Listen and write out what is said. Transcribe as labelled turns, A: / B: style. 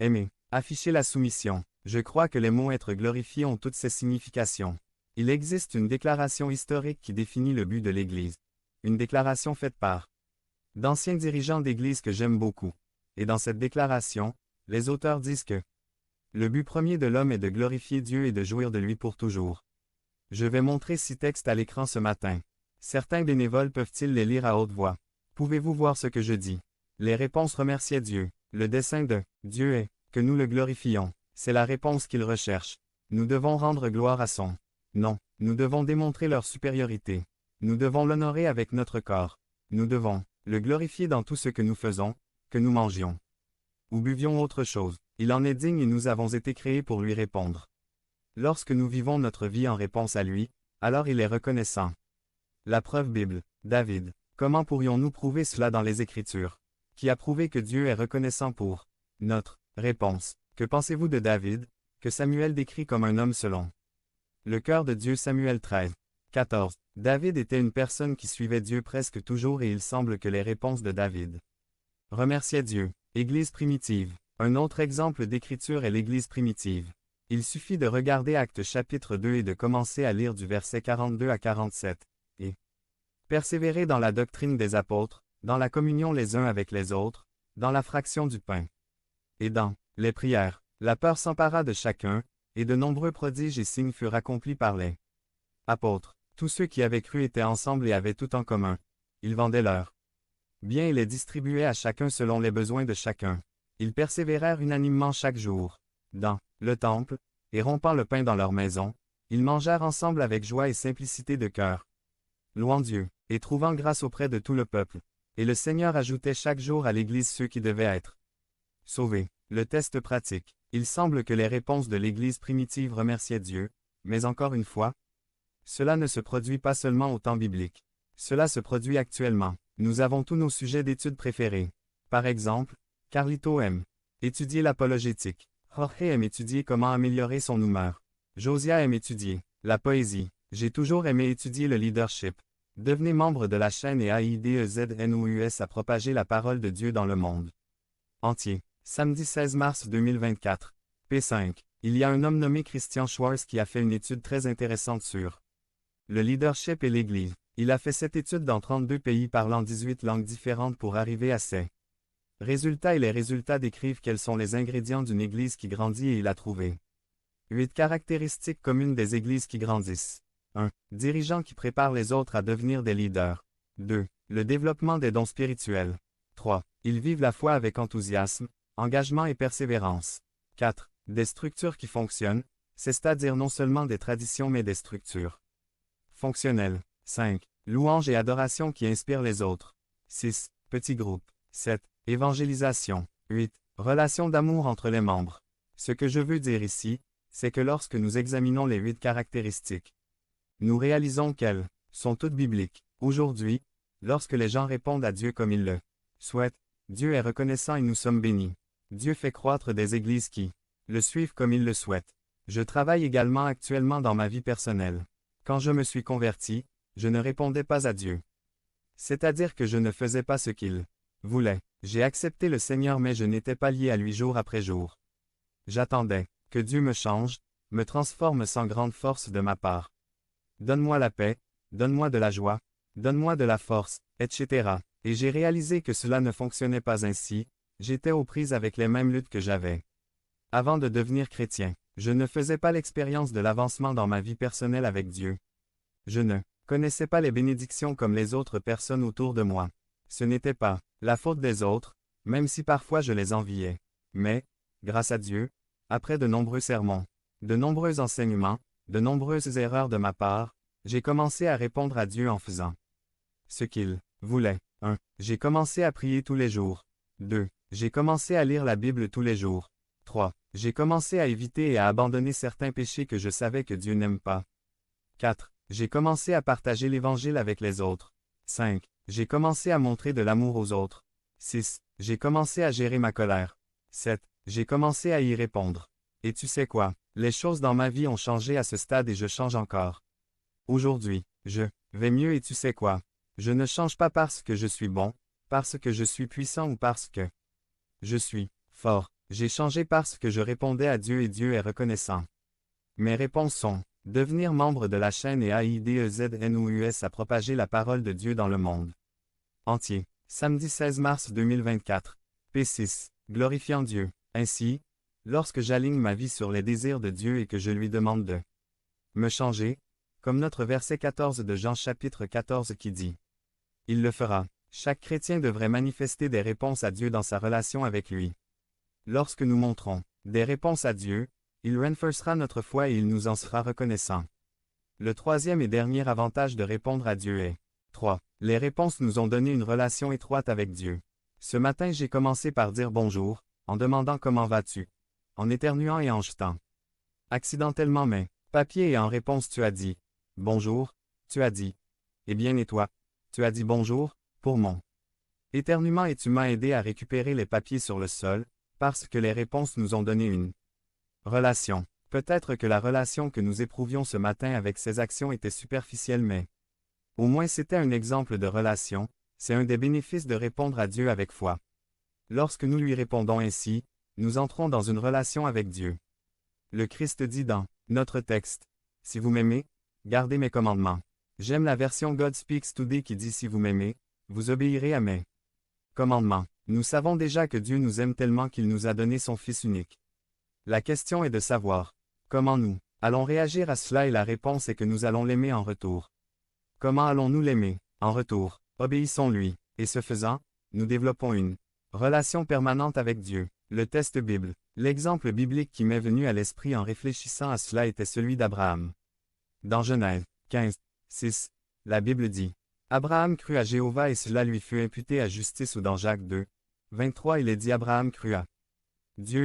A: Aimer. Afficher la soumission. Je crois que les mots être glorifié ont toutes ces significations. Il existe une déclaration historique qui définit le but de l'Église. Une déclaration faite par d'anciens dirigeants d'Église que j'aime beaucoup. Et dans cette déclaration, les auteurs disent que le but premier de l'homme est de glorifier Dieu et de jouir de lui pour toujours. Je vais montrer 6 textes à l'écran ce matin. Certains bénévoles peuvent-ils les lire à haute voix? Pouvez-vous voir ce que je dis? Les réponses remerciaient Dieu. Le dessein de Dieu est que nous le glorifions. C'est la réponse qu'il recherche. Nous devons rendre gloire à son nom. Nous devons démontrer leur supériorité. Nous devons l'honorer avec notre corps. Nous devons le glorifier dans tout ce que nous faisons, que nous mangions ou buvions autre chose. Il en est digne et nous avons été créés pour lui répondre. Lorsque nous vivons notre vie en réponse à lui, alors il est reconnaissant. La preuve Bible. David. Comment pourrions-nous prouver cela dans les Écritures? Qui a prouvé que Dieu est reconnaissant pour notre réponse? Que pensez-vous de David, que Samuel décrit comme un homme selon le cœur de Dieu? Samuel 13. 14. David était une personne qui suivait Dieu presque toujours et il semble que les réponses de David remerciaient Dieu. Église primitive. Un autre exemple d'écriture est l'Église primitive. Il suffit de regarder Actes chapitre 2 et de commencer à lire du verset 42 à 47, et persévérer dans la doctrine des apôtres, dans la communion les uns avec les autres, dans la fraction du pain, et dans les prières. La peur s'empara de chacun, et de nombreux prodiges et signes furent accomplis par les apôtres. Tous ceux qui avaient cru étaient ensemble et avaient tout en commun. Ils vendaient leurs biens et les distribuaient à chacun selon les besoins de chacun. Ils persévérèrent unanimement chaque jour dans le temple, et rompant le pain dans leur maison, ils mangèrent ensemble avec joie et simplicité de cœur, louant Dieu, et trouvant grâce auprès de tout le peuple. Et le Seigneur ajoutait chaque jour à l'Église ceux qui devaient être sauvés. Le test pratique. Il semble que les réponses de l'Église primitive remerciaient Dieu, mais encore une fois, cela ne se produit pas seulement au temps biblique. Cela se produit actuellement. Nous avons tous nos sujets d'études préférés. Par exemple, Carlito aime étudier l'apologétique. Jorge aime étudier comment améliorer son humeur. Josia aime étudier la poésie. J'ai toujours aimé étudier le leadership. Devenez membre de la chaîne et AIDEZNOUS à propager la parole de Dieu dans le monde entier. Samedi 16 mars 2024. P5. Il y a un homme nommé Christian Schwartz qui a fait une étude très intéressante sur le leadership et l'Église. Il a fait cette étude dans 32 pays parlant 18 langues différentes pour arriver à ses résultats et les résultats décrivent quels sont les ingrédients d'une Église qui grandit et il a trouvé 8 caractéristiques communes des Églises qui grandissent. 1. Dirigeants qui préparent les autres à devenir des leaders. 2. Le développement des dons spirituels. 3. Ils vivent la foi avec enthousiasme, engagement et persévérance. 4. Des structures qui fonctionnent, c'est-à-dire non seulement des traditions mais des structures fonctionnelles. 5. Louange et adoration qui inspirent les autres. 6. Petits groupes. 7. Évangélisation. 8. Relation d'amour entre les membres. Ce que je veux dire ici, c'est que lorsque nous examinons les 8 caractéristiques, nous réalisons qu'elles sont toutes bibliques. Aujourd'hui, lorsque les gens répondent à Dieu comme ils le souhaitent, Dieu est reconnaissant et nous sommes bénis. Dieu fait croître des églises qui le suivent comme il le souhaite. Je travaille également actuellement dans ma vie personnelle. Quand je me suis converti, je ne répondais pas à Dieu. C'est-à-dire que je ne faisais pas ce qu'il voulait. J'ai accepté le Seigneur mais je n'étais pas lié à lui jour après jour. J'attendais que Dieu me change, me transforme sans grande force de ma part. Donne-moi la paix, donne-moi de la joie, donne-moi de la force, etc. Et j'ai réalisé que cela ne fonctionnait pas ainsi, j'étais aux prises avec les mêmes luttes que j'avais avant de devenir chrétien. Je ne faisais pas l'expérience de l'avancement dans ma vie personnelle avec Dieu. Je ne connaissais pas les bénédictions comme les autres personnes autour de moi. Ce n'était pas la faute des autres, même si parfois je les enviais. Mais, grâce à Dieu, après de nombreux sermons, de nombreux enseignements, de nombreuses erreurs de ma part, j'ai commencé à répondre à Dieu en faisant ce qu'il voulait. 1. J'ai commencé à prier tous les jours. 2. J'ai commencé à lire la Bible tous les jours. 3. J'ai commencé à éviter et à abandonner certains péchés que je savais que Dieu n'aime pas. 4. J'ai commencé à partager l'Évangile avec les autres. 5. J'ai commencé à montrer de l'amour aux autres. 6. J'ai commencé à gérer ma colère. 7. J'ai commencé à y répondre. Et tu sais quoi? Les choses dans ma vie ont changé à ce stade et je change encore. Aujourd'hui, je vais mieux et tu sais quoi? Je ne change pas parce que je suis bon, parce que je suis puissant ou parce que je suis fort. J'ai changé parce que je répondais à Dieu et Dieu est reconnaissant. Mes réponses sont devenir membre de la chaîne et AIDEZNOUS à propager la parole de Dieu dans le monde entier. Samedi 16 mars 2024. P6. Glorifiant Dieu. Ainsi, lorsque j'aligne ma vie sur les désirs de Dieu et que je lui demande de me changer, comme notre verset 14 de Jean chapitre 14 qui dit « Il le fera ». Chaque chrétien devrait manifester des réponses à Dieu dans sa relation avec lui. Lorsque nous montrons des réponses à Dieu, il renforcera notre foi et il nous en sera reconnaissant. Le troisième et dernier avantage de répondre à Dieu est 3. Les réponses nous ont donné une relation étroite avec Dieu. Ce matin j'ai commencé par dire bonjour, en demandant comment vas-tu, en éternuant et en jetant accidentellement mes papiers et en réponse tu as dit bonjour, tu as dit eh bien et toi, tu as dit bonjour, pour mon éternuement et tu m'as aidé à récupérer les papiers sur le sol, parce que les réponses nous ont donné une relation. Peut-être que la relation que nous éprouvions ce matin avec ces actions était superficielle mais au moins c'était un exemple de relation, c'est un des bénéfices de répondre à Dieu avec foi. Lorsque nous lui répondons ainsi, nous entrons dans une relation avec Dieu. Le Christ dit dans notre texte, « Si vous m'aimez, gardez mes commandements. » J'aime la version God Speaks Today qui dit « Si vous m'aimez, vous obéirez à mes commandements. » Nous savons déjà que Dieu nous aime tellement qu'il nous a donné son Fils unique. La question est de savoir comment nous allons réagir à cela et la réponse est que nous allons l'aimer en retour. Comment allons-nous l'aimer en retour? Obéissons-lui, et ce faisant, nous développons une relation permanente avec Dieu. Le test Bible. L'exemple biblique qui m'est venu à l'esprit en réfléchissant à cela était celui d'Abraham. Dans Genèse 15, 6, la Bible dit « Abraham crut à Jéhovah et cela lui fut imputé à justice » ou dans Jacques 2, 23 il est dit Abraham crut à Dieu